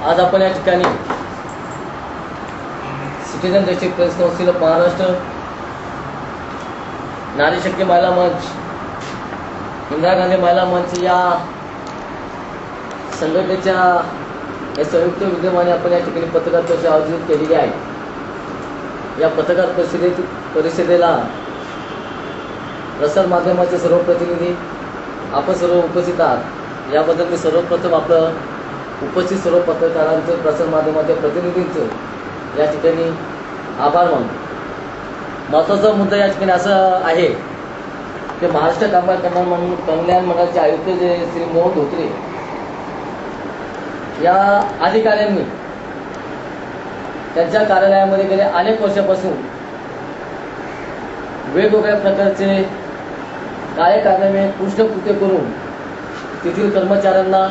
आज आपण या ठिकाणी citizen district press council of Maharashtra, नारी शक्ती महिला मंच, इंदिरा गांधी महिला मंच या संघटनेच्या या संयुक्त विद्यमाने आपण या ठिकाणी पत्रकार परिषद आयोजित केलेली आहे। या पत्रकार परिषदेला प्रसार माध्यमाचे सर्व प्रतिनिधी आपण सर्व उपस्थित आहात। याबद्दल मी सर्वप्रथम आपलं उपस्थित सर्व पत्रकारांचं, प्रसार माध्यमाच्या प्रतिनिधींचं या ठिकाणी आभार मानतो। महत्त्वाचा मुद्दा या ठिकाणी असा आहे की महाराष्ट्र कामगार कल्याण मंडळाचे आयुक्त जे श्री मोहन धोत्रे या अधिकाऱ्यांनी त्यांच्या कार्यालयामध्ये गेल्या अनेक वर्षापासून वेगवेगळ्या प्रकारचे कार्यकारनामे कृष्णकृत्य करून तेथील कर्मचाऱ्यांना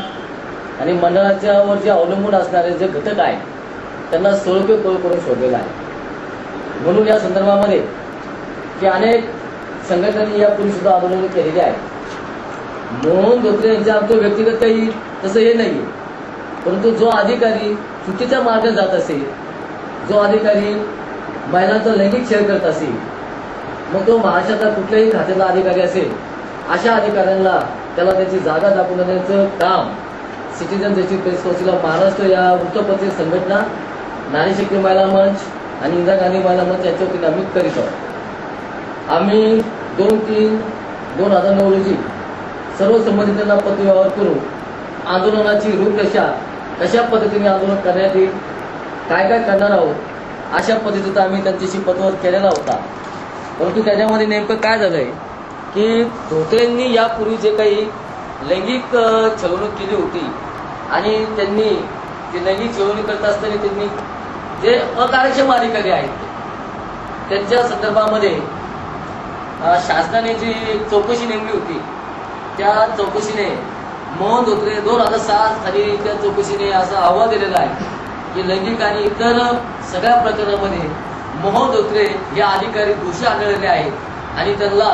आणि मंडळाच्यावर जे अवलंबून असणारे जे घटक आहेत त्यांना सोळके करून शोधलेला आहे। म्हणून या संदर्भामध्ये की अनेक संघटनांनी यापूर्वी सुद्धा आंदोलन केलेले आहे। मोहन धोत्रे यांचे आमचं व्यक्तिगत काही तसं हे नाही, परंतु जो अधिकारी चुकीच्या मार्गात जात असेल, जो अधिकारी महिलांचा लैंगिक छळ करत असेल, मग तो महाराष्ट्राचा कुठल्याही खात्यातला अधिकारी असेल, अशा अधिकाऱ्यांना त्याला त्याची जागा दाखवून देण्याचं काम citizen district press council of Maharashtra या वृत्तपत्रिका संघटना, नारी शक्ती महिला मंच आणि इंदिरा गांधी महिला मंच यांच्या वतीने आम्ही करीत आहोत। आम्ही 2/3/2009 रोजी सर्व संबंधितांना पत्र व्यवहार करून आंदोलनाची रूपरेषा कशा पद्धतीने आंदोलन करण्यात येईल, काय काय करणार आहोत, अशा पद्धतीचा आम्ही त्यांच्याशी पत्रव्यवहार केलेला होता। परंतु त्याच्यामध्ये नेमकं काय झालंय की धोत्रेंनी यापूर्वी जे काही लैंगिक छळवणूक केली होती आणि त्यांनी ते लैंगिक छळवणूक करत असताना त्यांनी जे अकार्यक्षम अधिकारी आहेत त्यांच्या संदर्भामध्ये शासनाने जी चौकशी नेमली होती, त्या चौकशीने मोहन धोत्रे 2006 साली त्या चौकशीने असा अहवाल दिलेला आहे की लैंगिक आणि इतर सगळ्या प्रकरणामध्ये मोहन धोत्रे हे अधिकारी दोषी आढळलेले आहेत आणि त्यांना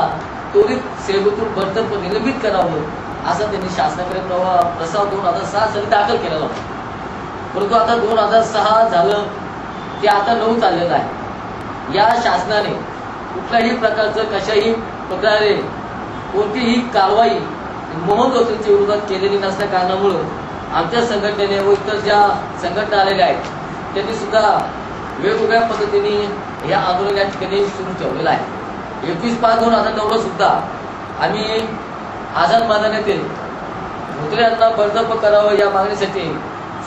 त्वरित सेवेतून बडतर्फ निलंबित करावं असं त्यांनी शासनाकडे प्रस्ताव 2006 साली दाखल केलेला होता। परंतु आता 2006 झालं ते आता 9 चाललेलं आहे। या शासनाने कुठल्याही प्रकारचं कशाही प्रकारे कोणतीही कारवाई मोहन धोत्रेच्या विरोधात केलेली नसल्या कारणामुळं आमच्या संघटनेने व इतर ज्या संघटना आलेल्या आहेत त्यांनी सुद्धा वेगवेगळ्या पद्धतीने या आंदोलन या ठिकाणी सुरू ठेवलेलं आहे। 21/5/2009 सुद्धा आम्ही आझाद मैदान येथे धोत्रे यांना बडतर्फ करावं या मागणीसाठी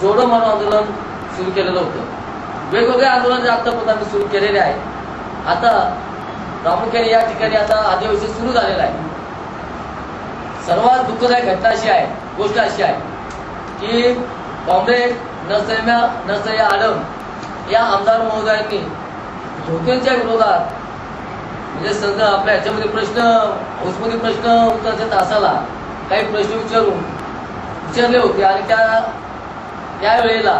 छोडो मानो आंदोलन सुरू केलेलं होतं। वेगवेगळे आंदोलन आतापर्यंत आम्ही सुरू केलेले आहे। आता प्रामुख्याने या ठिकाणी आता अधिवेशन सुरू झालेलं आहे। सर्वात दुःखदायक घटना अशी आहे, गोष्ट अशी आहे की कॉम्रेड नरसय्या आडम या आमदार महोदयांनी धोत्रेंच्या विरोधात म्हणजे समजा आपल्या ह्याच्यामध्ये प्रश्न हाऊसमध्ये प्रश्न उत्तराच्या तासाला काही प्रश्न विचारले होते आणि त्यावेळेला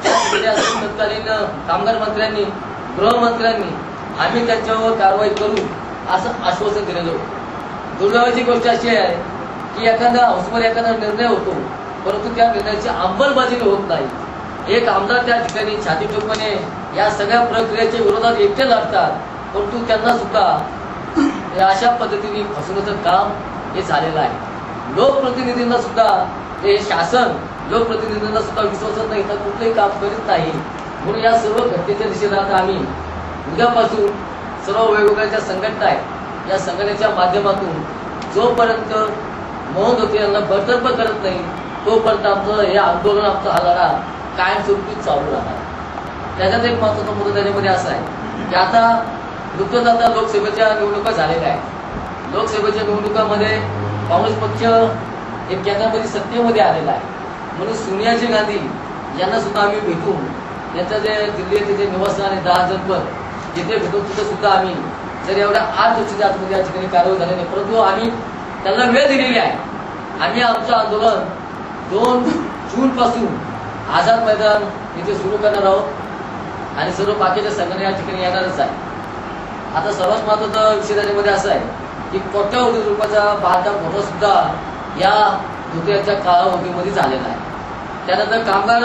तत्कालीन कामगार मंत्र्यांनी, गृहमंत्र्यांनी आम्ही त्यांच्यावर कारवाई करू असं आश्वासन दिलेलं होतं। दुर्दैवाची गोष्ट अशी आहे की एखादा हाऊसमध्ये एखादा निर्णय होतो, परंतु त्या निर्णयाची अंमलबजावणी होत नाही। एक आमदार त्या ठिकाणी छाती ठोकपणे या सगळ्या प्रक्रियेच्या विरोधात एकटे लढतात, परंतु त्यांना सुद्धा अशा पद्धतीने फसवण्याचं काम हे झालेलं आहे। लोकप्रतिनिधींना सुद्धा हे शासन लोकप्रतिनिधींना सुद्धा विश्वासात नाही तर कुठलंही काम करीत नाही। म्हणून या सर्व घटनेच्या दिशेने आम्ही उद्यापासून सर्व वेगवेगळ्या ज्या संघटना आहेत या संघटनेच्या माध्यमातून जोपर्यंत मोहन धोत्रे यांना बडतर्फ करत नाही तोपर्यंत आमचं हे आंदोलन, आमचा हा लढा कायमस्वरूपी चालू राहणार। त्याच्यात एक महत्त्वाचा मुद्दा त्याच्यामध्ये असा आहे की आता नुकतंच आता लोकसभेच्या निवडणुका झालेल्या आहेत। लोकसभेच्या निवडणुकामध्ये काँग्रेस पक्ष एक केंद्रामध्ये सत्तेमध्ये आलेला आहे। म्हणून सोनियाजी गांधी यांना सुद्धा आम्ही भेटून त्यांचं जे दिल्ली येथे जे निवासस्थान आहे 10 जनपद जिथे भेटून तिथं सुद्धा आम्ही जर एवढ्या 8 दिवसाच्या आतमध्ये या ठिकाणी कारवाई झाली नाही, परंतु आम्ही त्यांना वेळ दिलेली आहे। आम्ही आमचं आंदोलन 2 जूनपासून आझाद मैदान इथे सुरू करणार आहोत आणि सर्व बाकीच्या संघटना या ठिकाणी येणारच आहे। आता सर्वात महत्त्वाचा विषय त्याच्यामध्ये असा आहे की कोट्यावधी रुपयाचा बांधकाम घोटाळा सुद्धा या धोत्रेंच्या कालावधीमध्ये झालेला आहे। त्यानंतर कामगार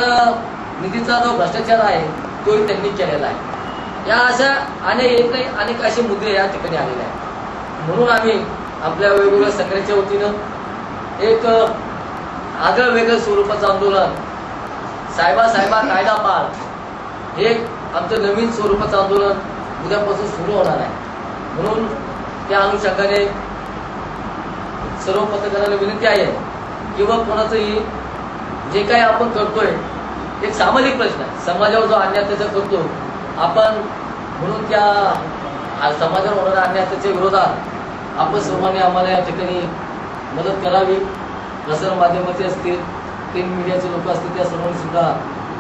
निधीचा जो भ्रष्टाचार आहे तोही त्यांनी केलेला आहे। या अशा अनेक असे मुद्दे या ठिकाणी आलेले आहेत। म्हणून आम्ही आपल्या वेगवेगळ्या संघटनेच्या वतीनं एक आगळं वेगळं स्वरूपाचं आंदोलन, साहेबा कायदा पाळ, हे आमचं नवीन स्वरूपाचं आंदोलन उद्यापासून सुरू होणार आहे। म्हणून त्या अनुषंगाने सर्व पत्रकारांना विनंती आहे किंवा कोणाचंही जे काही आपण करतोय एक सामाजिक प्रश्न आहे, समाजावर जो अन्याय त्याचा करतो आपण, म्हणून त्या समाजावर होणाऱ्या अन्यायाच्या विरोधात आपण सर्वांनी आम्हाला या ठिकाणी मदत करावी। प्रसार माध्यमाचे असतील, प्रिंट मीडियाचे लोक असतील, त्या सर्वांनी सुद्धा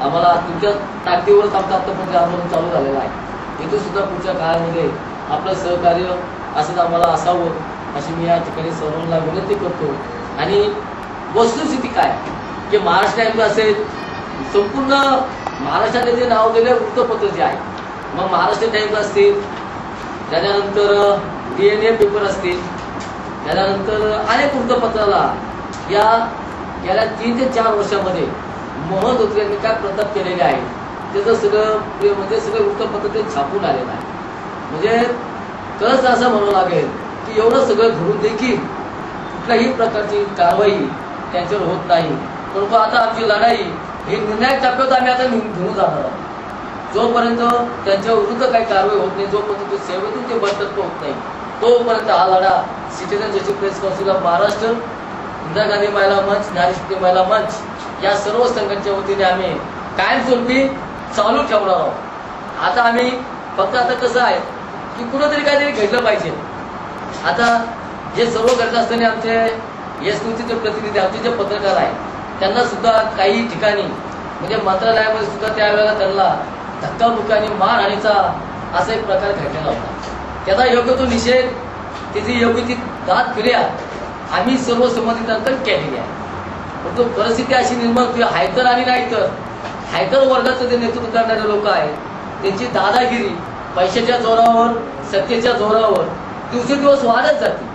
आम्हाला तुमच्या ताकदीवरच आमचं आतापर्यंत आंदोलन चालू झालेलं आहे। इथून सुद्धा पुढच्या काळामध्ये आपलं सहकार्य असंच आम्हाला असावं अशी मी या ठिकाणी सर्वांना विनंती करतो। आणि वस्तुस्थिती काय की महाराष्ट्र टाइम्स असेल, संपूर्ण महाराष्ट्रातले जे नावलेले वृत्तपत्र जे आहे, मग महाराष्ट्र टाइम्स असतील, त्याच्यानंतर DNA पेपर असतील, त्याच्यानंतर अनेक वृत्तपत्राला या गेल्या 3 ते 4 वर्षामध्ये मोहन धोत्रे यांनी काय प्रताप केलेले आहे त्याचं सगळं म्हणजे सगळं वृत्तपत्र ते छापून आलेलं आहे। म्हणजे खरंच असं म्हणावं लागेल की एवढं सगळं घडून देखील कुठल्याही प्रकारची कारवाई त्यांच्यावर होत नाही। परंतु आता आमची लढाई ही निर्णायक टप्प्यात आम्ही आता घेऊन जाणार आहोत। जोपर्यंत त्यांच्या विरुद्ध काही कारवाई होत नाही, जोपर्यंत सेवेतून ते बडतर्फ होत नाही, तोपर्यंत हा लढा citizen justice press council of Maharashtra, Indira Gandhi महिला मंच, नारी शक्ती महिला मंच या सर्व संघटनेच्या वतीने आम्ही कायमस्वरूपी चालू ठेवणार आहोत। आता आम्ही फक्त आता कसं आहे की कुठंतरी काहीतरी घडलं पाहिजे। आता जे सर्व घडत असताना आमचे एसयूचे प्रतिनिधी, आमचे जे पत्रकार आहेत, त्यांना सुद्धा काही ठिकाणी म्हणजे मंत्रालयामध्ये सुद्धा त्यावेळेला त्यांना धक्काबुक्की आणि मारहाणीचा असा एक प्रकार घडलेला होता। त्याचा योग्य तो निषेध, त्याची योग्य ती दाद फिर्याद आम्ही सर्व संबंधितांकडे केलेली आहे। परंतु परिस्थिती अशी निर्माण होती, हायकर आणि नाहीतर हायकर वर्गाचं जे नेतृत्व करणारे लोक आहेत त्यांची दादागिरी पैशाच्या जोरावर, सत्तेच्या जोरावर दिवसेंदिवस वाढत जाते।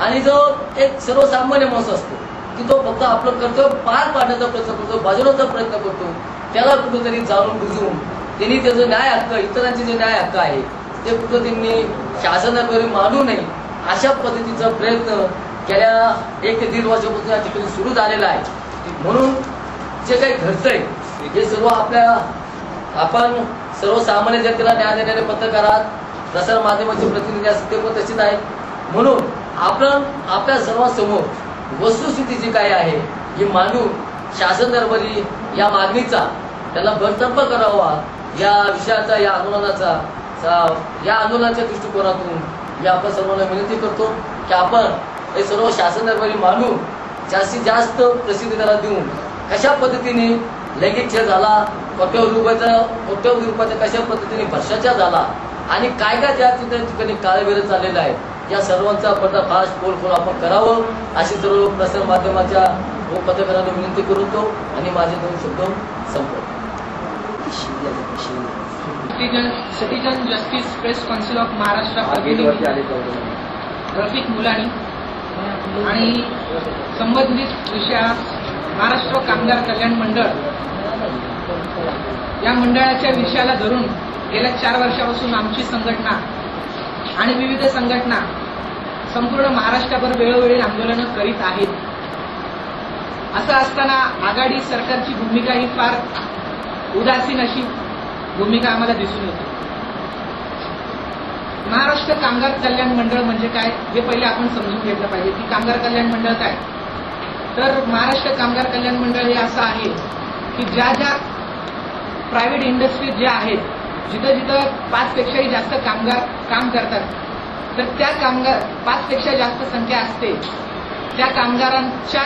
आणि जो एक सर्वसामान्य माणूस असतो की तो फक्त आपलं कर्तव्य पार पाडण्याचा प्रयत्न करतो, बाजूलाचा प्रयत्न करतो, त्याला कुठेतरी जाणून बुजवून त्यांनी त्याचं न्याय हक्क, इतरांचे जे न्याय हक्क आहे ते कुठं त्यांनी शासनाद्वारे मानू नये अशा पद्धतीचा प्रयत्न गेल्या 1 ते 1.5 वर्षापासून या ठिकाणी सुरू झालेला आहे। म्हणून जे काही घडतंय हे सर्व आपण सर्वसामान्य जनतेला न्याय देणारे पत्रकार, प्रसार माध्यमाचे प्रतिनिधी असतील ते पण तसेच आहेत। म्हणून आपण आपल्या सर्वांसमोर वस्तुस्थिती जी काय आहे ही मांडून शासन दरबारी या मागणीचा त्याला बडतर्फ करावा, या विषयाचा, या आंदोलनाच्या दृष्टिकोनातून मी आपण सर्वांना विनंती करतो की आपण हे सर्व शासन दरबारी मांडून जास्तीत जास्त प्रसिद्धी त्याला देऊन कशा पद्धतीने लैंगिक छळ झाला, कोट्यवधी रुपयाचा कशा पद्धतीने भ्रष्टाचार झाला आणि काय काय त्या ठिकाणी काळवेर चाललेला आहे या सर्वांचा पर्दाफाश पोलखोल आपण करावं अशी सर्व प्रसार माध्यमाच्या व पत्रकारांना विनंती करतो आणि माझे 2 शब्द संपवतो। Citizen justice press council of Maharashtra Rafiq Mulani आणि संबंधित विषयास महाराष्ट्र कामगार कल्याण मंडळ या मंडळाच्या विषयाला धरून गेल्या 4 वर्षापासून आमची संघटना आणि विविध संघटना संपूर्ण महाराष्ट्रभर वेळोवेळी आंदोलनं करीत आहेत। असं असताना आघाडी सरकारची भूमिका ही फार उदासीन अशी भूमिका आम्हाला दिसून येते। महाराष्ट्र कामगार कल्याण मंडळ म्हणजे काय हे पहिले आपण समजून घेतलं पाहिजे की कामगार कल्याण मंडळ काय। तर महाराष्ट्र कामगार कल्याण मंडळ हे असं आहे की ज्या प्रायव्हेट इंडस्ट्रीज ज्या आहेत, जिथं 5 पेक्षाही जास्त कामगार काम करतात, तर त्या 5 पेक्षा जास्त संख्या असते त्या कामगारांच्या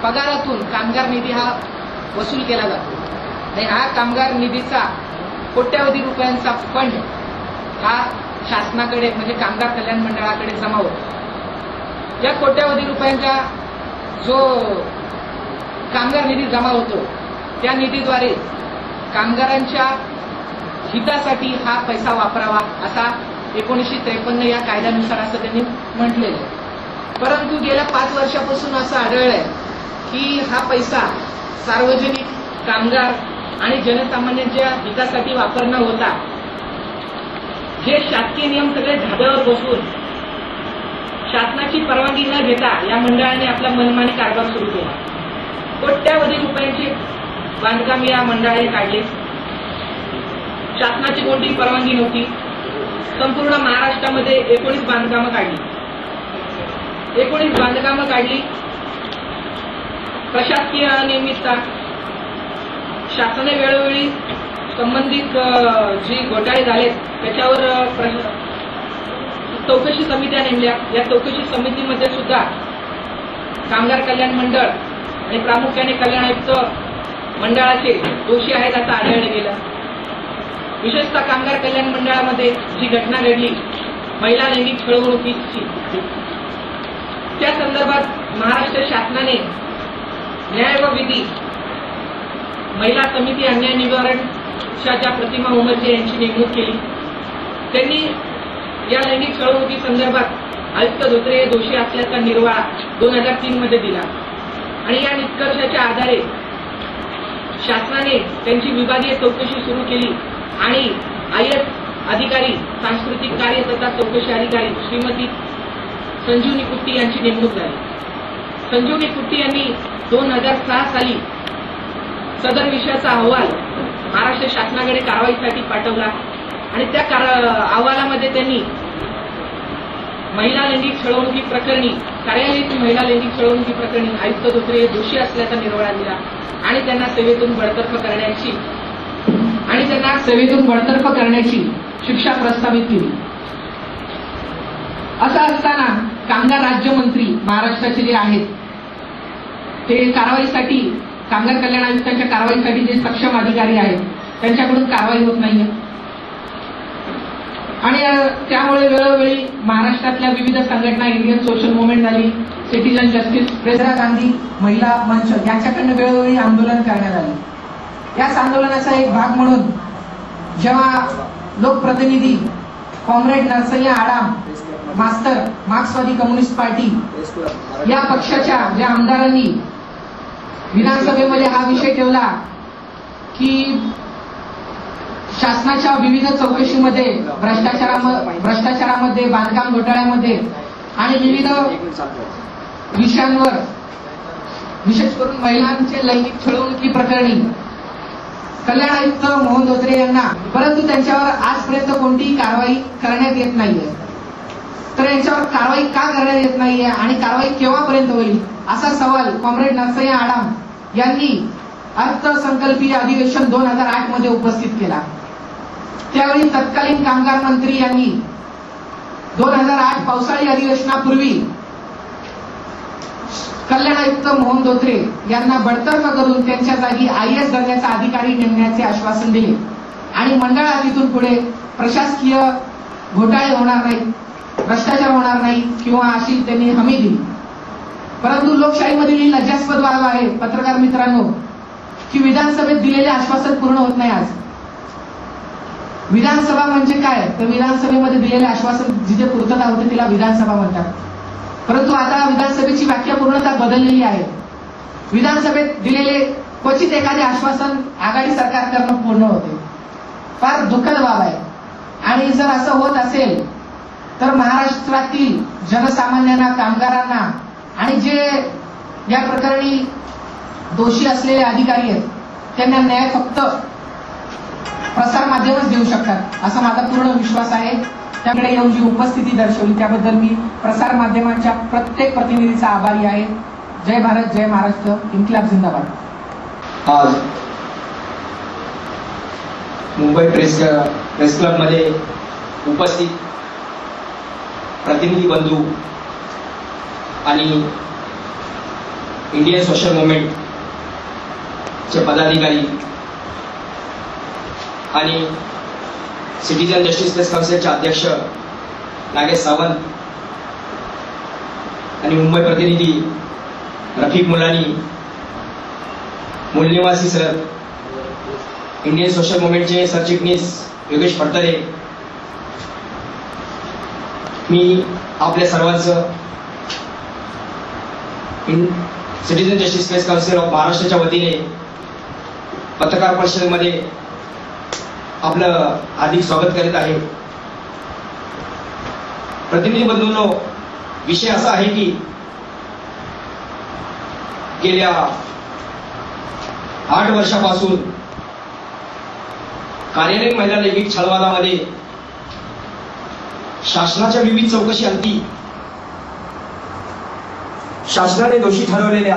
पगारातून कामगार निधी हा वसूल केला जातो आणि हा कामगार निधीचा कोट्यवधी रुपयांचा फंड हा शासनाकडे म्हणजे कामगार कल्याण मंडळाकडे जमा होतो। या कोट्यवधी रुपयांचा जो कामगार निधी जमा होतो त्या निधीद्वारे कामगारांच्या हितासाठी हा पैसा वापरावा असा 1953 या कायद्यानुसार असं त्यांनी म्हटलेलं आहे। परंतु गेल्या 5 वर्षापासून असं आढळलंय की हा पैसा सार्वजनिक कामगार आणि जनसामान्यांच्या हितासाठी वापर न होता जे शासकीय नियम सगळे धाब्यावर बसवून शासनाची परवानगी न घेता या मंडळाने आपला मनमानी कारभार सुरू केला. कोट्यावधी रुपयांचे बांधकाम या मंडळाने काढले. शासनाची कोणतीही परवानगी नव्हती. संपूर्ण महाराष्ट्रामध्ये 19 बांधकामं काढली. 19 बांधकामं काढली. प्रशासकीय अनियमितता, शासनाने वेळोवेळी संबंधित जी घोटाळे झालेत त्याच्यावर चौकशी समित्या नेमल्या. या चौकशी समितीमध्ये सुद्धा कामगार कल्याण मंडळ आणि प्रामुख्याने कल्याण आयुक्त मंडळाचे दोषी आहेत असं आढळलं गेलं. विशेषतः कामगार कल्याण मंडळामध्ये जी घटना घडली महिला लैंगिक छळवणुकीची, त्या संदर्भात महाराष्ट्र शासनाने न्याय व विधी महिला समिती अन्याय निवारणच्या ज्या प्रतिमा उमरजे यांची नेमणूक केली. त्यांनी या लैंगिक छळवणुकी संदर्भात आयुक्त धोत्रे हे दोषी असल्याचा निर्वाळा 2003 मध्ये दिला आणि या निष्कर्षाच्या आधारे शासनाने त्यांची विभागीय चौकशी सुरू केली आणि IAS अधिकारी, सांस्कृतिक कार्य तथा चौकशी अधिकारी श्रीमती संजीवनी कुट्टी यांची नेमणूक झाली. संजीवनी कुट्टी यांनी 2006 साली सदर विषयाचा अहवाल महाराष्ट्र शासनाकडे कारवाईसाठी पाठवला आणि त्या अहवालामध्ये त्यांनी महिला लैंगिक छळवणुकी प्रकरणी, कार्यालयीन महिला लैंगिक छळवणुकी प्रकरणी आयुक्त धोत्रे हे दोषी असल्याचा निर्वाळा दिला आणि त्यांना सेवेतून बडतर्फ करण्याची शिक्षा प्रस्तावित केली. असं असताना कामगार राज्यमंत्री महाराष्ट्राचे जे आहेत ते कारवाईसाठी, कामगार कल्याण आयुक्तांच्या कारवाईसाठी जे सक्षम अधिकारी आहेत त्यांच्याकडून कारवाई होत नाहीये आणि त्यामुळे वेळोवेळी महाराष्ट्रातल्या विविध संघटना, इंडियन सोशल मुवमेंट झाली, सिटीजन जस्टिस, इंदिरा गांधी महिला मंच यांच्याकडनं वेळोवेळी आंदोलन करण्यात आले. याच आंदोलनाचा एक भाग म्हणून जेव्हा लोकप्रतिनिधी कॉम्रेड नरसय्या आडाम मास्तर, मार्क्सवादी कम्युनिस्ट पार्टी या पक्षाच्या ज्या आमदारांनी विधानसभेमध्ये हा विषय ठेवला की शासनाच्या विविध चौकशीमध्ये भ्रष्टाचारामध्ये, बांधकाम घोटाळ्यामध्ये आणि विविध विषयांवर, विशेष करून महिलांचे लैंगिक छळवणुकी प्रकरणी कल्याण आयुक्त मोहन धोत्रे यांना, परंतु त्यांच्यावर आजपर्यंत कोणतीही कारवाई करण्यात येत नाहीये. तर यांच्यावर कारवाई का करण्यात येत नाहीये आणि कारवाई केव्हापर्यंत होईल असा सवाल कॉम्रेड नरसय्या आडाम यांनी अर्थसंकल्पीय अधिवेशन 2008 मध्ये उपस्थित केला. त्यावेळी तत्कालीन कामगार मंत्री यांनी 2008 पावसाळी अधिवेशनापूर्वी कल्याण आयुक्त मोहन धोत्रे यांना बडतर्फ करून त्यांच्या जागी IAS दर्जाचा अधिकारी नेमण्याचे आश्वासन दिले आणि मंडळात इथून पुढे प्रशासकीय घोटाळे होणार नाही, भ्रष्टाचार होणार नाही किंवा अशी त्यांनी हमी दिली. परंतु लोकशाहीमधील ही लज्जास्पद बाब आहे पत्रकार मित्रांनो की विधानसभेत दिलेले आश्वासन पूर्ण होत नाही. आज विधानसभा म्हणजे काय, तर विधानसभेमध्ये दिलेले आश्वासन जिथे पूर्तता होते तिला विधानसभा म्हणतात. परंतु आता विधानसभेची व्याख्या पूर्णतः बदललेली आहे. विधानसभेत दिलेले क्वचित एखादे आश्वासन आघाडी सरकारकडून पूर्ण होते. फार दुःखद बाब आहे आणि जर असं होत असेल तर महाराष्ट्रातील जनसामान्यांना, कामगारांना आणि जे या प्रकरणी दोषी असलेले अधिकारी आहेत त्यांना न्याय फक्त प्रसारमाध्यमच देऊ शकतात असा माझा पूर्ण विश्वास आहे. त्याकडे येऊन जी उपस्थिती दर्शवली त्याबद्दल मी प्रसारमाध्यमांच्या प्रत्येक प्रतिनिधीचा आभारी आहे. जय भारत, जय महाराष्ट्र, इन्क्लाब जिंदाबाद. आज मुंबई प्रेस क्लबमध्ये उपस्थित प्रतिनिधी बंधू आणि इंडियन सोशल मुवमेंटचे पदाधिकारी आणि सिटीजन जस्टिस प्रेस काउन्सिलचे अध्यक्ष नागेश सावंत आणि मुंबई प्रतिनिधी रफिक मुलानी, मूलनिवासी सर, इंडियन सोशल मुवमेंटचे सरचिटणीस योगेश फडतरे, मी आपल्या सर्वांचं citizen justice press council of महाराष्ट्राच्या वतीने पत्रकार परिषदेमध्ये आपलं हार्दिक स्वागत करीत आहे. प्रतिनिधी बंधूंनो, विषय असा आहे की गेल्या 8 वर्षापासून कार्यालयीन महिला लैंगिक छळवादामध्ये शासनाच्या विविध चौकशी अंती शासनाने दोषी ठरवलेल्या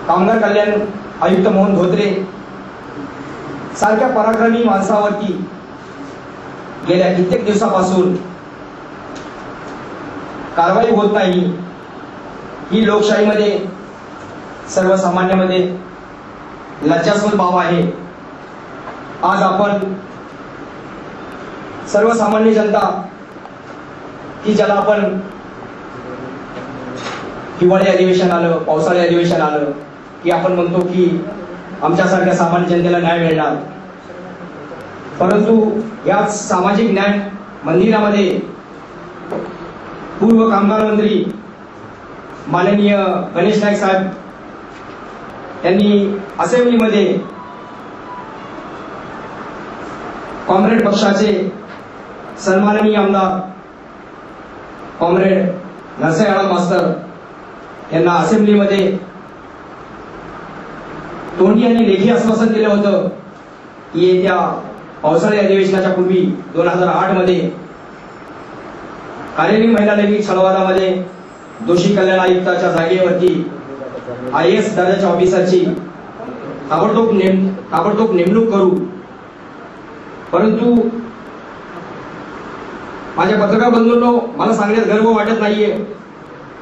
कामगार कल्याण आयुक्त मोहन धोत्रे सारख्या पराक्रमी माणसावरती गेल्या कित्येक दिवसापासून कारवाई होत नाही. ही लोकशाहीमध्ये सर्वसामान्यामध्ये लज्जास्पद बाब आहे. आज आपण सर्वसामान्य जनता की ज्याला आपण हिवाळी अधिवेशन आलं, पावसाळी अधिवेशन आलं की आपण म्हणतो की आमच्यासारख्या सामान्य जनतेला न्याय मिळणार. परंतु या सामाजिक न्याय मंदिरामध्ये पूर्व कामगार मंत्री माननीय गणेश नाईक साहेब यांनी असेंब्लीमध्ये कॉम्रेड पक्षाचे सन्माननीय आमदार कॉम्रेड नरसई आळम मास्तर यांना असेंब्लीमध्ये तोंडी आणि लेखी आश्वासन दिलं होतं की येत्या पावसाळी अधिवेशनाच्या पूर्वी 2008 मध्ये कार्यालयीन महिला लैंगिक छळवादामध्ये दोषी कल्याण आयुक्ताच्या जागेवरती IAS दर्जाच्या ऑफिसरची ताबडतोब नेमणूक करू. परंतु माझ्या पत्रकार बंधूंनो, मला सांगण्यात गर्व वाटत नाहीये,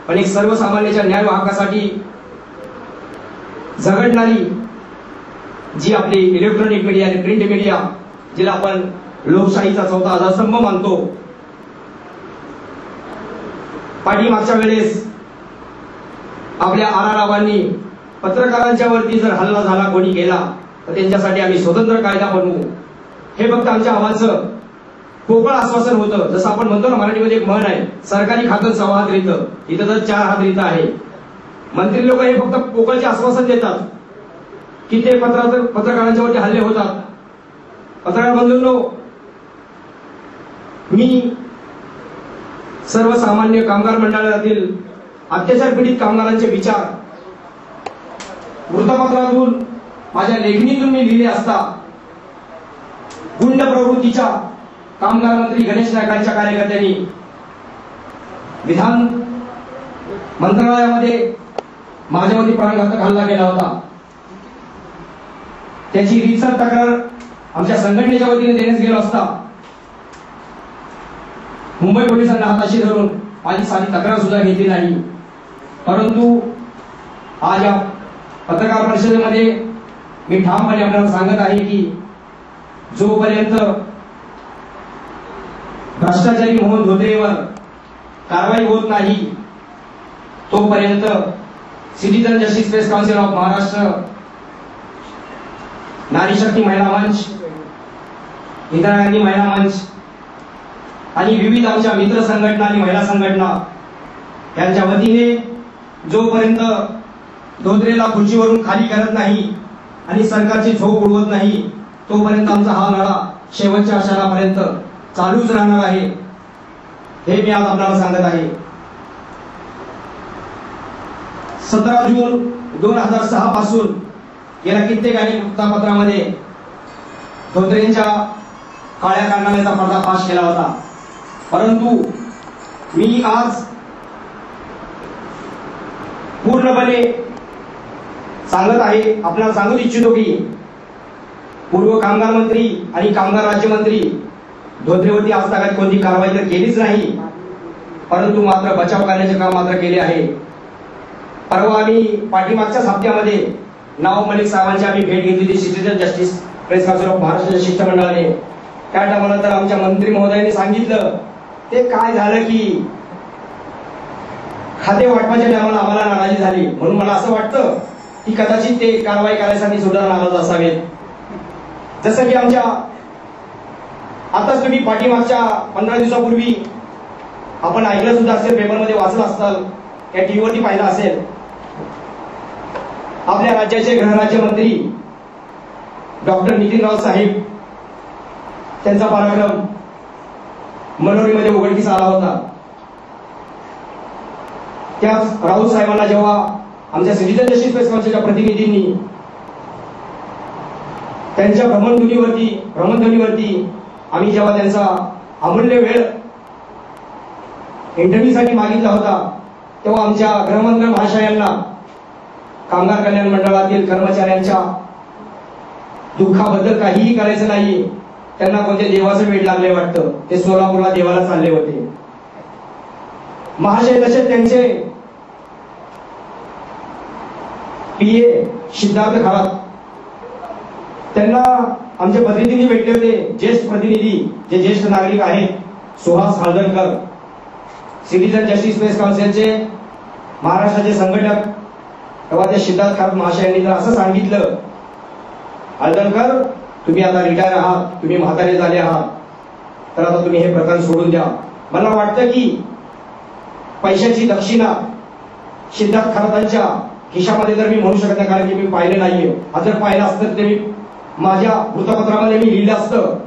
पण एक सर्वसामान्याच्या न्याय वाहकासाठी झगडणारी जी आपली इलेक्ट्रॉनिक मीडिया आणि प्रिंट मीडिया, जिला आपण लोकशाहीचा चौथा आधारस्तंभ मानतो, पाठीमागच्या वेळेस आपल्या आरारावांनी पत्रकारांच्या वरती जर हल्ला झाला, कोणी केला, तर त्यांच्यासाठी आम्ही स्वतंत्र कायदा बनवू. हे फक्त आमच्या आवाजचं पोकळ आश्वासन होतं. जसं आपण म्हणतो ना, मराठीमध्ये एक म्हण आहे, सरकारी खातं 6 हात रितं, इथं तर 4 हात रितं आहे. मंत्री लोक हे फक्त पोकळचे आश्वासन देतात की ते पत्रकारांच्या वरती हल्ले होतात. पत्रकार बंधूंनो, मी सर्वसामान्य कामगार मंडळातील अत्याचार पीडित कामगारांचे विचार वृत्तपत्रातून माझ्या लेखणीतून मी लिहिले असता गुंड प्रवृत्तीच्या कामगार मंत्री गणेश नाईकांच्या कार्यकर्त्यांनी विधान मंत्रालयामध्ये माझ्यावरती प्राणघातक हल्ला केला होता. त्याची रीतसर तक्रार आमच्या संघटनेच्या वतीने देण्यास गेलो असता मुंबई पोलिसांना हाताशी धरून माझी साधी तक्रार सुद्धा घेतली नाही. परंतु आज या पत्रकार परिषदेमध्ये मी ठामपणे आपल्याला सांगत आहे की जोपर्यंत भ्रष्टाचारी मोहन धोत्रेवर कारवाई होत नाही, तोपर्यंत citizen justice press council of Maharashtra, नारी शक्ती महिला मंच, इंदिरा गांधी महिला मंच आणि विविध आमच्या मित्र संघटना आणि महिला संघटना यांच्या वतीने जोपर्यंत धोत्रेला खुर्चीवरून खाली करत नाही आणि सरकारची झोप उडवत नाही, तोपर्यंत आमचा हा लढा शेवटच्या क्षणापर्यंत चालूच राहणार आहे. हे मी आज आपल्याला सांगत आहे. 17 जून 2006 पासून गेल्या कित्येक अनेक वृत्तपत्रामध्ये धोत्रेंच्या काळ्या कारनाम्याचा पर्दाफाश केला होता. परंतु मी आज पूर्णपणे सांगत आहे, आपल्याला सांगू इच्छितो की पूर्व कामगार मंत्री आणि कामगार राज्यमंत्री धोत्रेवरती आज तक कोणती कारवाई तर केलीच नाही, परंतु मात्र बचाव करण्याचे काम मात्र केले आहे. परवा आम्ही पाठीमागच्या हप्त्यामध्ये नवाब मलिक साहेबांची आम्ही भेट घेतली citizen justice press council of महाराष्ट्राच्या शिष्टमंडळाने. त्या टायमाला तर आमच्या मंत्री महोदयांनी सांगितलं ते काय झालं की खाते वाटपाच्या टायमाला आम्हाला नाराजी झाली, म्हणून मला असं वाटतं की कदाचित ते कारवाई करायसाठी सुद्धा नाराज असावेत. जसं की आमच्या आताच तुम्ही पाठीमागच्या 15 दिवसापूर्वी आपण ऐकलं सुद्धा असेल, पेपरमध्ये वाचलं असाल, या टीव्हीवरती पाहिलं असेल, आपल्या राज्याचे गृहराज्यमंत्री डॉक्टर नितीनराव साहेब त्यांचा पराक्रम मनोरीमध्ये उघडकीस आला होता. त्याच राऊत साहेबांना जेव्हा आमच्या सिटीजन जस्टिस प्रेस काउन्सिलच्या प्रतिनिधींनी त्यांच्या भ्रमणध्वनीवरती आम्ही जेव्हा त्यांचा अमूल्य वेळ इंटरव्ह्यूसाठी मागितला होता, तेव्हा आमच्या गृहमंत्री महाशयांना कामगार कल्याण मंडळातील कर्मचाऱ्यांच्या दुःखाबद्दल काहीही करायचं नाही. त्यांना कोणत्या देवाचं वेळ लागले वाटतं. ते सोलापूरला देवाला चालले होते. महाशय तसेच त्यांचे पीए सिद्धार्थ खरात त्यांना आमचे प्रतिनिधी भेटले होते. ज्येष्ठ प्रतिनिधी जे ज्येष्ठ नागरिक आहेत, Suhas Haldankar, citizen justice press काउन्सिलचे महाराष्ट्राचे संघटक. तेव्हा त्या सिद्धार्थ खरात महाशयांनी तर असं सांगितलं, हळदणकर तुम्ही आता रिटायर आहात, तुम्ही म्हातारे झाले आहात, तर आता तुम्ही हे प्रकरण सोडून द्या. मला वाटतं की पैशाची दक्षिणा सिद्धार्थ खरातांच्या खिशामध्ये तर मी म्हणू शकत नाही, कारण की मी पाहिलं नाहीये. जर पाहिलं असतं ते मी माझ्या वृत्तपत्रामध्ये मी लिहिलं असतं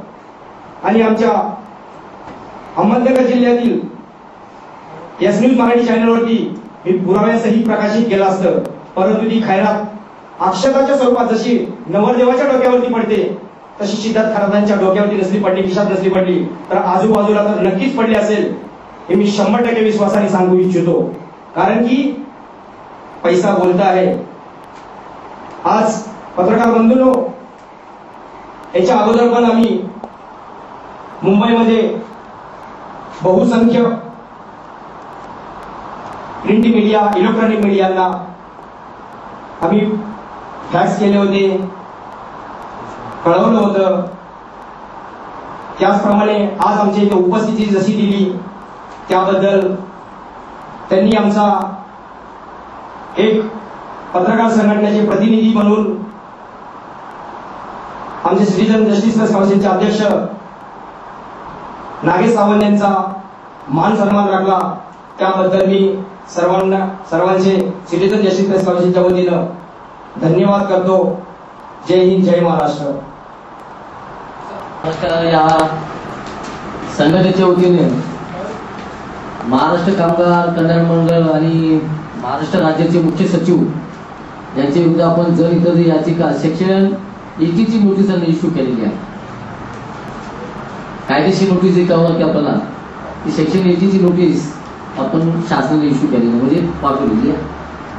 आणि आमच्या अहमदनगर जिल्ह्यातील एस न्यूज मराठी चॅनलवरती मी पुराव्यासहित प्रकाशित केलं असतं. परंतु ती खैरात अक्षताच्या स्वरूपात जशी नवरदेवाच्या डोक्यावरती पडते तशी सिद्धार्थ खरातांच्या डोक्यावरती नसली पडली, खिशात नसली पडली, तर आजूबाजूला तर नक्कीच पडली असेल हे मी 100% विश्वासाने सांगू इच्छितो. कारण की पैसा बोलता आहे. आज पत्रकार बंधूंनो, याच्या अगोदर पण आम्ही मुंबईमध्ये बहुसंख्य प्रिंट मीडिया, इलेक्ट्रॉनिक मीडियांना आम्ही फॅक्स केले होते, कळवलं होतं. त्याचप्रमाणे आज आमच्या इथे उपस्थिती जशी दिली त्याबद्दल त्यांनी आमचा एक पत्रकार संघटनेचे प्रतिनिधी म्हणून आमचे सिटीजन जस्टिस प्रेस काउन्सिलचे अध्यक्ष नागेश सावंत यांचा मान सन्मान राखला. त्याबद्दल मी सर्वांचे सिटीजन जस्टिस प्रेस काउन्सिलच्या वतीनं धन्यवाद करतो. जय हिंद, जय महाराष्ट्र. या संघटनेच्या वतीने महाराष्ट्र कामगार कल्याण मंडळ आणि महाराष्ट्र राज्याचे मुख्य सचिव यांच्या विरुद्ध आपण जर इतर याचिका सेक्शन 80 ची नोटीस इश्यू केलेली आहे. कायदेशीर नोटीस जी कळवणार की आपल्याला ती सेक्शन 80 ची नोटीस आपण शासनाने इश्यू केलेली म्हणजे पाठवलेली आहे.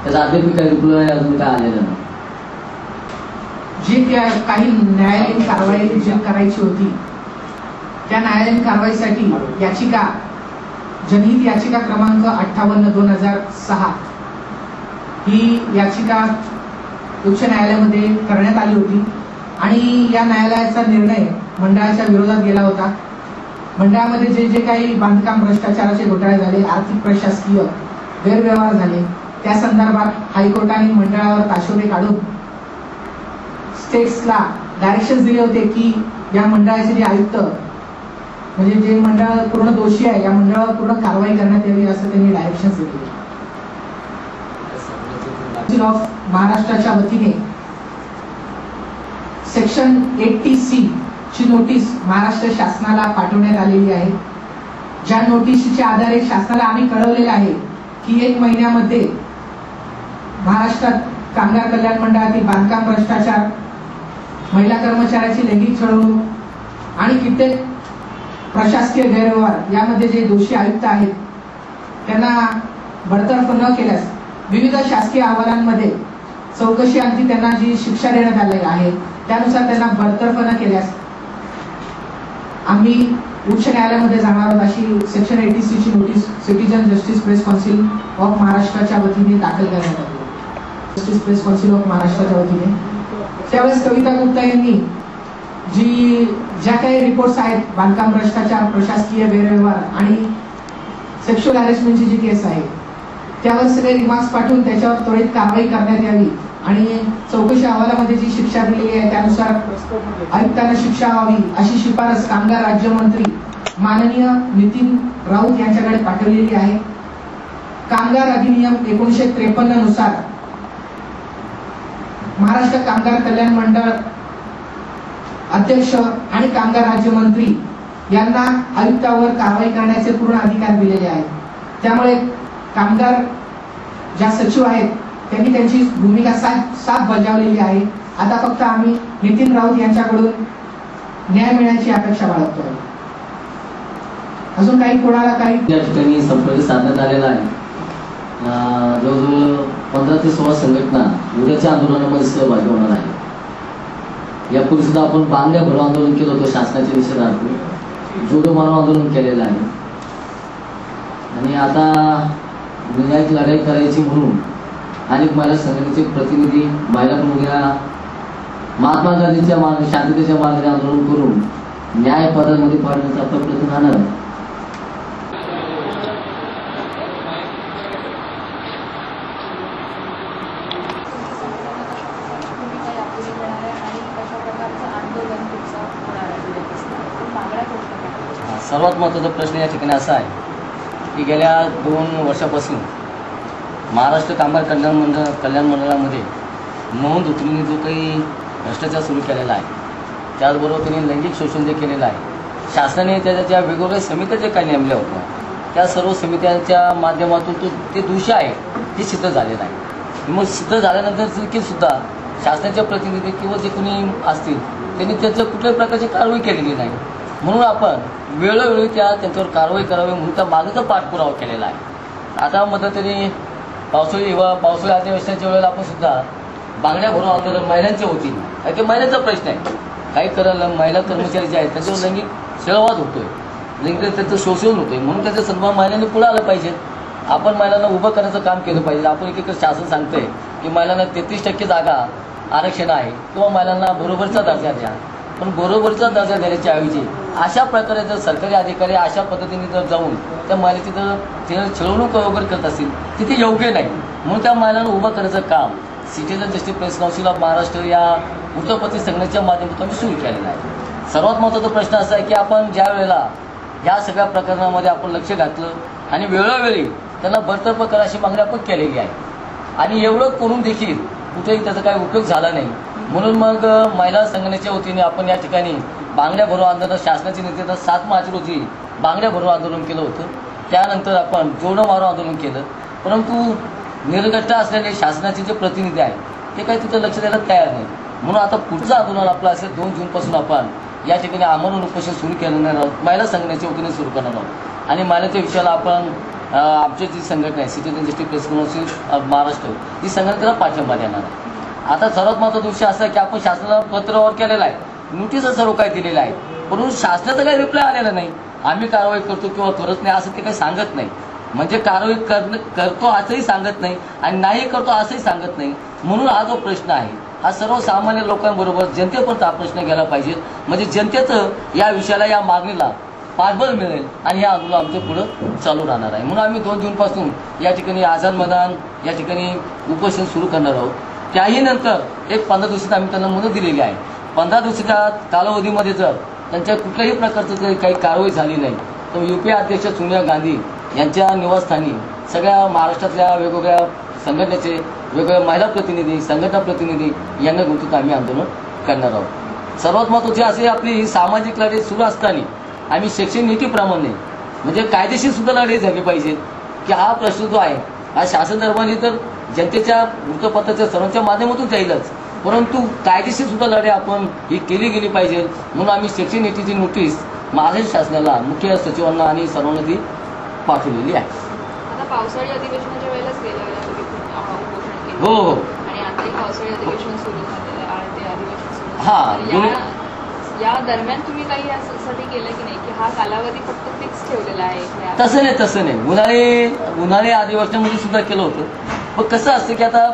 त्याचा अद्याप काही रिप्लाय अजून काय आलेला नाही. जी काही न्यायालयीन कारवाई जी करायची होती त्या न्यायालयीन कारवाईसाठी याचिका जनहित याचिका क्रमांक 58/2006 ही याचिका उच्च न्यायालयामध्ये करण्यात आली होती आणि या न्यायालयाचा निर्णय मंडळाच्या विरोधात गेला होता. मंडळामध्ये जे जे काही बांधकाम भ्रष्टाचाराचे घोटाळे झाले, आर्थिक प्रशासकीय गैरव्यवहार झाले, त्या संदर्भात हायकोर्टाने मंडळावर ताशोरे काढून स्टेट्सला डायरेक्शन दिले होते की या मंडळाचे जे आयुक्त म्हणजे जे मंडळ पूर्ण दोषी आहे या मंडळावर पूर्ण कारवाई करण्यात यावी असं त्यांनी डायरेक्शन दिले. ऑफ महाराष्ट्राच्या वतीने सेक्शन 80C ची नोटीस महाराष्ट्र शासनाला पाठवण्यात आलेली आहे. ज्या नोटीसच्या आधारे शासनाला आम्ही कळवलेलं आहे की 1 महिन्यामध्ये महाराष्ट्रात कामगार कल्याण मंडळातील बांधकाम भ्रष्टाचार, महिला कर्मचाऱ्याची लैंगिक छळवणूक आणि कित्येक प्रशासकीय गैरव्यवहार यामध्ये जे दोषी आयुक्त आहेत त्यांना बडतर्फ न केल्यास विविध शासकीय अहवालांमध्ये चौकशी अंती त्यांना जी शिक्षा देण्यात आली आहे त्यानुसार त्यांना बडतर्फ न केल्यास आम्ही उच्च न्यायालयामध्ये जाणार आहोत अशी सेक्शन 80C ची notice citizen justice press council of महाराष्ट्राच्या वतीने दाखल करण्यात आली. जस्टिस प्रेस काउन्सिल ऑफ महाराष्ट्राच्या वतीने त्यावेळेस कविता गुप्ता यांनी ज्या काही रिपोर्ट्स आहेत बांधकाम भ्रष्टाचार, प्रशासकीय गैरव्यवहार आणि सेक्शुअल हॅरेसमेंटची जी केस आहे त्यावर सगळे रिमार्क्स पाठवून त्याच्यावर त्वरित कारवाई करण्यात यावी आणि चौकशी अहवालामध्ये जी शिक्षा दिलेली आहे त्यानुसार आयुक्तांना शिक्षा व्हावी अशी शिफारस कामगार राज्यमंत्री माननीय नितीन राऊत यांच्याकडे पाठवलेली आहे. कामगार अधिनियम 1953 नुसार महाराष्ट्र कामगार कल्याण मंडळ अध्यक्ष आणि कामगार राज्यमंत्री यांना आयुक्तावर कारवाई करण्याचे पूर्ण अधिकार दिलेले आहेत. त्यामुळे कामगार ज्या सचिव आहेत त्यांनी त्यांची भूमिका साफ बजावलेली आहे. आता फक्त आम्ही नितीन राऊत यांच्याकडून न्याय मिळण्याची अपेक्षा बाळगतोय. अजून काही कोणाला काही या ठिकाणी संपर्क साधण्यात आलेला आहे. जवळजवळ 15 ते 16 संघटना उद्याच्या आंदोलनामध्ये सहभागी होणार आहे. यापूर्वी सुद्धा आपण बांगड्या भरो आंदोलन केलं होतं शासनाच्या निषेधार्थ, जोडो मारो आंदोलन केलेलं आहे. आणि आता निर्णायक लढाई करायची म्हणून अनेक महिला संघटनेचे प्रतिनिधी महिला प्रमुख या महात्मा गांधीच्या मार्ग शांततेच्या मार्गाने आंदोलन करून न्याय पदामध्ये पाडण्याचा आपला प्रयत्न राहणार आहे. सर्वात महत्त्वाचा प्रश्न या ठिकाणी असा आहे की गेल्या 2 वर्षापासून महाराष्ट्र कामगार कल्याण मंडळामध्ये मोहन धोत्रेंनी जो काही भ्रष्टाचार सुरू केलेला आहे, त्याचबरोबर त्यांनी लैंगिक शोषण जे केलेलं आहे, शासनाने त्याच्या ज्या वेगवेगळ्या समित्या जे काही नेमल्या होत्या त्या सर्व समित्यांच्या माध्यमातून ते दोषी आहे हे सिद्ध झालेलं आहे. मग सिद्ध झाल्यानंतर देखील सुद्धा शासनाचे प्रतिनिधी किंवा जे कोणी असतील त्यांनी त्याच्या कुठल्याही प्रकारची कारवाई केलेली नाही. म्हणून आपण वेळोवेळी त्यांच्यावर कारवाई करावी म्हणून त्या मागचा पाठपुरावा केलेला आहे. आता मध्यंतरी पावसाळी अधिवेशनाच्या वेळेला आपण सुद्धा बांगड्या भरून आंदोलन महिलांच्या वतीने, ते महिलांचा प्रश्न आहे. काही महिला कर्मचारी जे आहेत त्यांच्यावर लैंगिक छळवाद होतोय, लैंगिक त्यांचं शोषण होतोय. म्हणून त्याचा सन्मान महिलांनी पुढे आलं पाहिजे. आपण महिलांना उभं करण्याचं काम केलं पाहिजे. आपण एकीकडे शासन सांगतंय की महिलांना 33% जागा आरक्षण आहे किंवा महिलांना बरोबरचा दर्जा द्या, पण बरोबरचा दर्जा देण्याच्या ऐवजी अशा प्रकारे जर सरकारी अधिकारी अशा पद्धतीने जर जाऊन त्या महिलेची जर छळवणूक वगैरे करत असतील तिथे योग्य नाही. म्हणून त्या महिलांना उभं करायचं काम citizen justice press council of Maharashtra या वृत्तपत्र संघटनेच्या माध्यमातून आम्ही सुरू केलेला आहे. सर्वात महत्त्वाचा प्रश्न असा आहे की आपण ज्या वेळेला ह्या सगळ्या प्रकरणामध्ये आपण लक्ष घातलं आणि वेळोवेळी त्यांना बडतर्फ करा अशी मागणी आपण केलेली आहे आणि एवढं करून देखील कुठेही त्याचा काही उपयोग झाला नाही. म्हणून मग महिला संघटनेच्या वतीने आपण या ठिकाणी बांगड्या भरो आंदोलन शासनाचे नेते 7 मार्च रोजी बांगड्या भरो आंदोलन केलं होतं. त्यानंतर आपण जोडो मारो आंदोलन केलं. परंतु निर्गष्ट असलेले शासनाचे जे प्रतिनिधी आहेत ते काही तिथं लक्ष द्यायला तयार नाही. म्हणून आता पुढचं आंदोलन आपलं असेल 2 जूनपासून आपण या ठिकाणी आमरण उपोषण सुरू करणार आहोत. महिला संघटनेच्या वतीने सुरू करणार आहोत आणि महिलाच्या विषयाला आपण आमची जी संघटना आहे citizen justice press council of Maharashtra ही संघटनेला पाठिंबा देणार आहे. आता सर्वात महत्त्वाचा विषय असा आहे की आपण शासनाला पत्रावर केलेला आहे, नोटीस सर्व काही दिलेलं आहे, परंतु शासनाचा काही रिप्लाय आलेला नाही. आम्ही कारवाई करतो किंवा करत नाही असं ते काही सांगत नाही. म्हणजे कारवाई करतो असंही सांगत नाही आणि नाही करतो असंही सांगत नाही. म्हणून हा जो प्रश्न आहे हा सर्वसामान्य लोकांबरोबर जनतेपर्यंत हा प्रश्न गेला पाहिजे. म्हणजे जनतेचं या विषयाला या मागणीला पाठबळ मिळेल आणि हे आंदोलन आमच्या पुढं चालू राहणार आहे. म्हणून आम्ही 2 जूनपासून या ठिकाणी आझाद मैदान या ठिकाणी उपोषण सुरू करणार आहोत. त्याही नंतर एक 15 दिवसात आम्ही त्यांना मुदत दिलेली आहे. 15 दिवसाच्या कालावधीमध्ये जर त्यांच्या कुठल्याही प्रकारचं काही कारवाई झाली नाही तर UPA अध्यक्ष सोनिया गांधी यांच्या निवासस्थानी सगळ्या महाराष्ट्रातल्या वेगवेगळ्या संघटनेचे वेगवेगळ्या महिला प्रतिनिधी संघटना प्रतिनिधी यांना गुंतवून आम्ही आंदोलन करणार आहोत. सर्वात महत्त्वाचे असे आपली सामाजिक लढाई सुरू असताना आम्ही शैक्षणिक नीतीप्रमाणे म्हणजे कायदेशीर सुद्धा लढाई झाली पाहिजे की हा प्रश्न जो आहे हा शासन दरबारी तर जनतेच्या वृत्तपत्राच्या सर्वांच्या माध्यमातून जाईलच, परंतु कायदेशीर सुद्धा लढाई आपण ही केली गेली पाहिजे. म्हणून आम्ही शैक्षणिक नीतीची नोटीस महाराष्ट्र शासनाला मुख्य सचिवांना आणि सर्वांना ती पाठवलेली आहे. आता पावसाळी अधिवेशनाच्या वेळेलाच उपोषण केलं. हो आणि आताही पावसाळी अधिवेशन सुरू झालेलं आहे, ते अधिवेशन सुरू या दरम्यान तुम्ही काही यासाठी केलं की नाही की हा कालावधी फक्त फिक्स ठेवलेला आहे? तसं नाही. उन्हाळी अधिवेशनामध्ये सुद्धा केलं होतं. पण कसं असतं की आता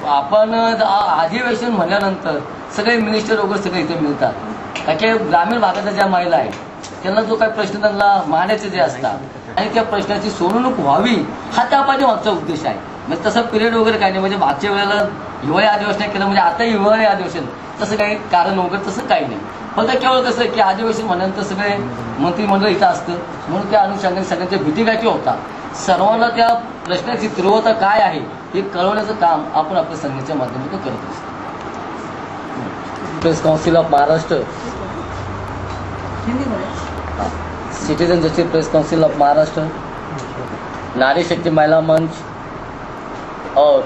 आपण अधिवेशन म्हणल्यानंतर सगळे मिनिस्टर वगैरे सगळे इथे मिळतात. कारण की ग्रामीण भागाच्या ज्या महिला आहेत त्यांना जो काही प्रश्न त्यांना मांडायचे जे असतात आणि त्या प्रश्नाची सोडवणूक व्हावी हा त्या पाठीमागचा उद्देश आहे. म्हणजे तसं पिरियड वगैरे काही नाही. म्हणजे मागच्या वेळेला हिवाळी अधिवेशन केलं म्हणजे आता हिवाळी अधिवेशन तसं काही कारण वगैरे तसं काही नाही. फक्त केवळ कसं की अधिवेशन म्हणल्यानंतर सगळे मंत्रिमंडळ इथं असतं म्हणून त्या अनुषंगाने सगळ्यांच्या भेटीगाठी होतात. सर्वांना त्या प्रश्नाची तीव्रता काय आहे हे कळवण्याचं काम आपण आपल्या संघाच्या माध्यमातून करत असतो. Press council of Maharashtra, citizen justice press council of Maharashtra, नारी शक्ति महिला मंच और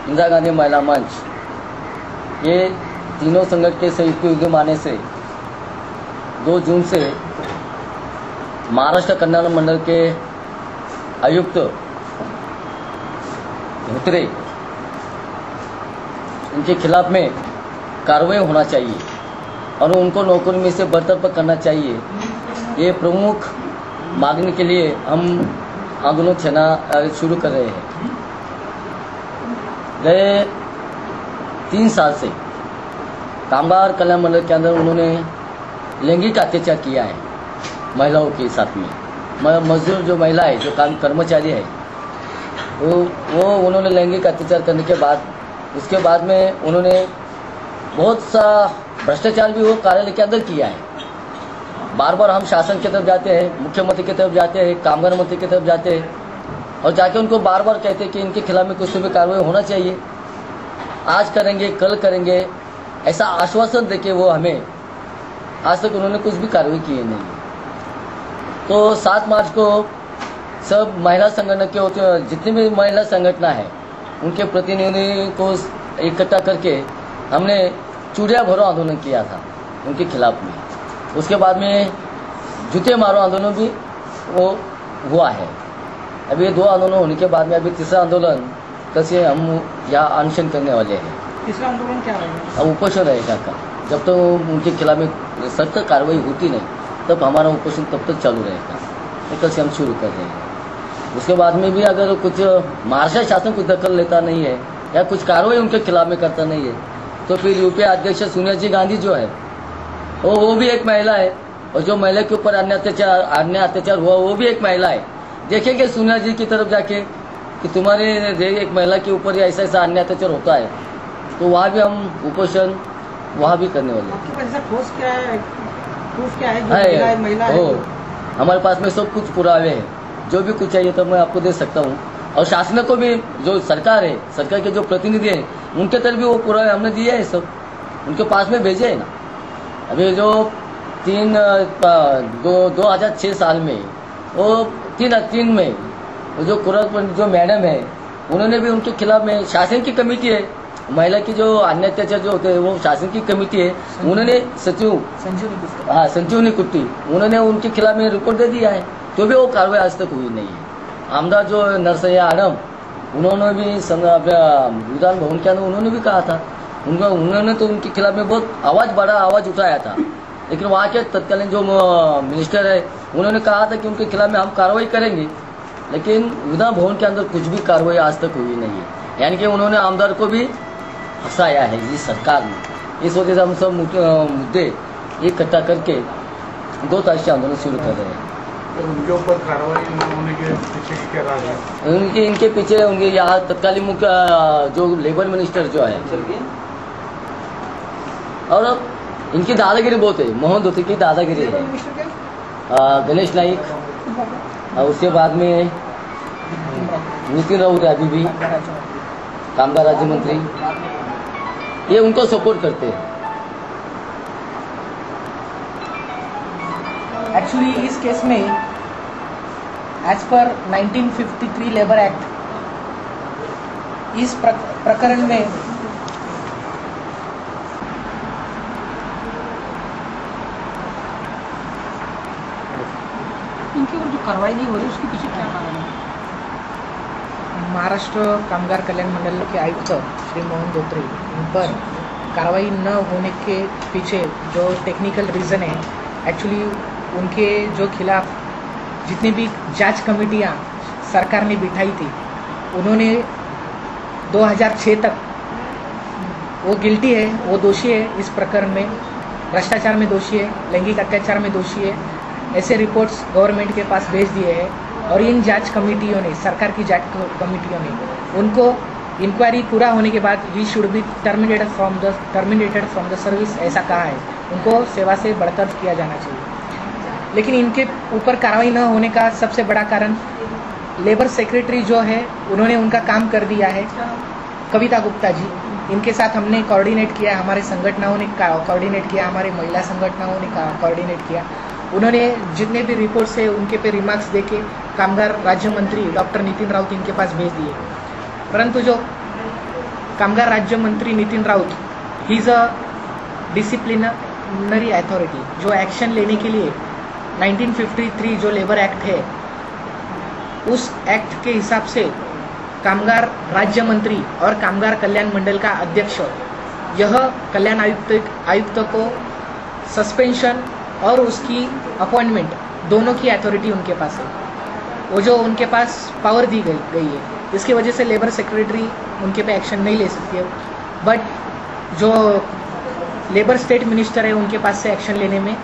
इंदिरा गांधी महिला मंच, ये तीनों संगठन के संयुक्त उद्यम आने से 2 जून से महाराष्ट्र कल्याण मंडल के आयुक्त धोत्रे, इनके खिलाफ में कार्रवाई होना चाहिए और उनको नौकरी में से बर्तरफ करना चाहिए। ये प्रमुख मांगने के लिए हम आंदोलन छेना शुरू कर रहे हैं। गए 3 साल से कामगार कल्याण मंडल के अंदर उन्होंने लैंगिक अत्याचार किया है महिलाओं के साथ में। मजदूर जो महिला है, जो कर्मचारी है, वो उन्होंने लैंगिक अत्याचार करने के बाद उसके बाद में उन्होंने बहुत सा भ्रष्टाचार भी वो कार्यालय के अंदर किया है। बार बार हम शासन की तरफ जाते हैं, मुख्यमंत्री की तरफ जाते हैं, कामगार मंत्री की तरफ जाते हैं और जाके उनको बार बार कहते हैं कि इनके खिलाफ में कुछ भी कार्रवाई होना चाहिए, आज करेंगे, कल करेंगे, ऐसा आश्वासन देके वो हमें आज तक उन्होंने कुछ भी कार्रवाई की नहीं। तो 7 मार्च को सब महिला संगठन के होते जितनी भी महिला संगठन है उनके प्रतिनिधि को इकट्ठा करके हमने चूड़िया भरो आंदोलन किया था उनके खिलाफ में। उसके बाद में जूते मारो आंदोलन भी वो हुआ है। अभी ये 2 आंदोलन होने के बाद में अभी तीसरा आंदोलन कल से हम यहाँ अनशन करने वाले हैं। तीसरा आंदोलन क्या रहेगा? अब उपोषण रहेगा का, जब तक तो उनके खिलाफ में सख्त कार्रवाई होती नहीं तब हमारा उपोषण तब तक चालू रहेगा। कल से हम शुरू कर रहे हैं। उसके बाद में भी अगर कुछ महाराष्ट्र शासन कुछ दखल लेता नहीं है या कुछ कार्रवाई उनके खिलाफ में करता नहीं है तो फिर यूपीए अध्यक्ष सोनिया जी गांधी जो है वो भी एक महिला है और जो महिला के ऊपर अन्य अत्याचार हुआ वो भी एक महिला है। देखेंगे सोनिया जी की तरफ जाके कि तुम्हारे एक महिला के ऊपर ऐसा ऐसा अन्य अत्याचार होता है तो वहाँ भी हम उपोषण वहाँ भी करने वाले हैं। ठोस क्या है, प्रूफ क्या है? महिला है, हमारे पास में सब कुछ पुरावे हैं, जो भी कुछ चाहिए तो मैं आपको दे सकता हूँ। और शासन को भी जो सरकार है, सरकार के जो प्रतिनिधि हैं उनके तरफ भी वो पुरावे हमने दिए है, सब उनके पास में भेजे है ना। अभी जो 2006 साल में वो 3 में वो जो जो मैडम है उन्होंने भी उनके खिलाफ में शासन की कमेटी है, महिला की जो अन्य अत्याचार जो होते हैं वो शासन की कमेटी है, उन्होंने संजीवनी कुट्टी उन्होंने उनके खिलाफ में रिपोर्ट दे दिया है तो भी वो कार्रवाई आज तक हुई नहीं है। आमदार जो नरसैया आडम उन्होंने भी विधान भवन के अंदर उन्होंने भी कहा था, उन्होंने तो उनके खिलाफ में बहुत बड़ा आवाज उठाया था, लेकिन वहाँ के तत्कालीन जो मिनिस्टर है उन्होंने कहा था कि उनके खिलाफ में हम कार्रवाई करेंगे, लेकिन विधान भवन के अंदर कुछ भी कार्रवाई आज तक हुई नहीं है। यानी कि उन्होंने आमदार को भी फंसाया है इस सरकार ने। इस वजह से हम सब मुद्दे इकट्ठा करके 2 तारीख से आंदोलन शुरू कर रहे हैं। तो उनके ऊपर कार्रवाई न होने के पीछे क्या राज है? इनके पीछे उनके यहाँ तत्कालीन मुख्य जो लेबर मिनिस्टर जो है और इनकी दादागिरी बहुत है, मोहन धोत्रे की दादागिरी है, गणेश नाइक और उसके बाद में नितिन राउत अभी भी कामगार राज्य मंत्री, ये उनको सपोर्ट करते हैं। एक्चुअली इस केस में एज पर 1953 लेबर एक्ट इस प्रकरण में इनके ऊपर जो कार्रवाई नहीं हो रही उसके पीछे क्या कारण है? महाराष्ट्र कामगार कल्याण मंडल के आयुक्त श्री मोहन धोत्रे इन पर कार्रवाई न होने के पीछे जो टेक्निकल रीज़न है, एक्चुअली उनके जो खिलाफ जितनी भी जांच कमेटियां सरकार ने बिठाई थी उन्होंने 2006 तक वो गिल्टी है, वो दोषी है, इस प्रकरण में भ्रष्टाचार में दोषी है, लैंगिक अत्याचार में दोषी है, ऐसे रिपोर्ट्स गवर्नमेंट के पास भेज दिए हैं। और इन जांच कमेटियों ने, सरकार की जांच कमेटियों ने उनको इंक्वायरी पूरा होने के बाद he should be terminated from the service ऐसा कहा है, उनको सेवा से बर्तरफ किया जाना चाहिए। लेकिन इनके ऊपर कार्रवाई न होने का सबसे बड़ा कारण लेबर सेक्रेटरी जो है उन्होंने उनका काम कर दिया है, कविता गुप्ता जी। इनके साथ हमने कोऑर्डिनेट किया, हमारे संगठनों ने कोऑर्डिनेट किया, हमारे महिला संगठनों ने कोऑर्डिनेट किया। उन्होंने जितने भी रिपोर्ट्स है उनके पे रिमार्क्स देके कामगार राज्य मंत्री डॉक्टर नितिन राउत इनके पास भेज दिए। परंतु जो कामगार राज्य मंत्री Nitin Raut, he is a disciplinary authority, जो एक्शन लेने के लिए 1953 जो लेबर एक्ट है उस एक्ट के हिसाब से कामगार राज्य मंत्री और कामगार कल्याण मंडल का अध्यक्ष यह कल्याण आयुक्त को सस्पेंशन और उसकी अपॉइंटमेंट दोनों की अथॉरिटी उनके पास है, वो जो उनके पास पावर दी गई है। इसकी वजह से लेबर सेक्रेटरी उनके पे एक्शन नहीं ले सकती है, बट जो लेबर स्टेट मिनिस्टर है उनके पास से एक्शन लेने में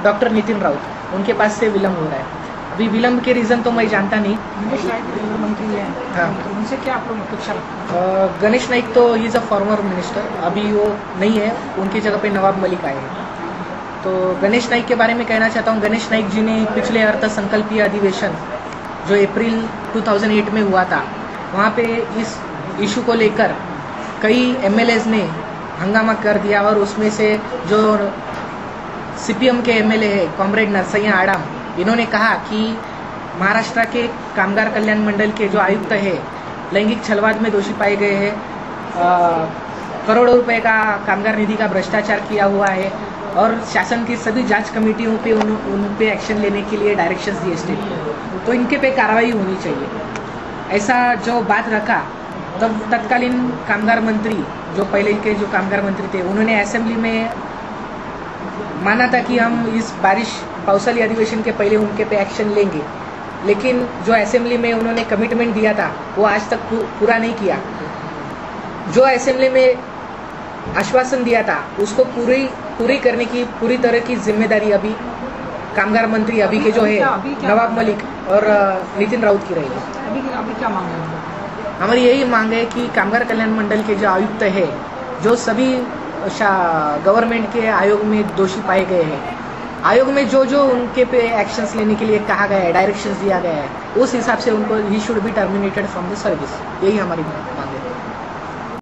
डॉक्टर नितिन राउत उनके पास से विलम्ब हो रहा है। अभी विलम्ब के रीज़न तो मैं जानता नहीं। गणेश नाइक मंत्री हैं, हाँ, उनसे क्या आप लोग अपेक्षा रखते हैं? गणेश नाइक तो he is a former minister, अभी वो नहीं है, उनकी जगह पे नवाब मलिक आए हैं। तो गणेश नाइक के बारे में कहना चाहता हूँ, गणेश नाइक जी ने पिछले अर्थसंकल्पीय अधिवेशन जो अप्रैल 2008 में हुआ था, वहाँ पे इस इशू को लेकर कई MLAs ने हंगामा कर दिया और उसमें से जो CPM के MLA है कॉमरेड नरसैया आड़म, इन्होंने कहा कि महाराष्ट्र के कामगार कल्याण मंडल के जो आयुक्त है लैंगिक छलवाद में दोषी पाए गए हैं, करोड़ों रुपए का कामगार निधि का भ्रष्टाचार किया हुआ है और शासन की सभी जांच कमेटियों पे उन पे एक्शन लेने के लिए डायरेक्शंस दिए स्टेट को, तो इनके पे कार्रवाई होनी चाहिए। ऐसा जो बात रखा तब तत्कालीन कामगार मंत्री जो पहले के जो कामगार मंत्री थे उन्होंने असेंबली में माना था कि हम इस पावसाली अधिवेशन के पहले उनके पे एक्शन लेंगे, लेकिन जो असेंबली में उन्होंने कमिटमेंट दिया था वो आज तक पूरा नहीं किया। जो असेंबली में आश्वासन दिया था उसको पूरी करने की पूरी तरह की जिम्मेदारी अभी कामगार मंत्री अभी के जो है नवाब मलिक और नितिन राउत की रहेगी। अभी क्या मांग है? हमारी यही मांग है कि कामगार कल्याण मंडल के जो आयुक्त है, जो सभी गवर्नमेंट के आयोग में दोषी पाए गए हैं, आयोग में जो जो उनके पे एक्शंस लेने के लिए कहा गया है, डायरेक्शंस दिया गया है, उस हिसाब से उनको he should be terminated from the service. यही हमारी मांग है।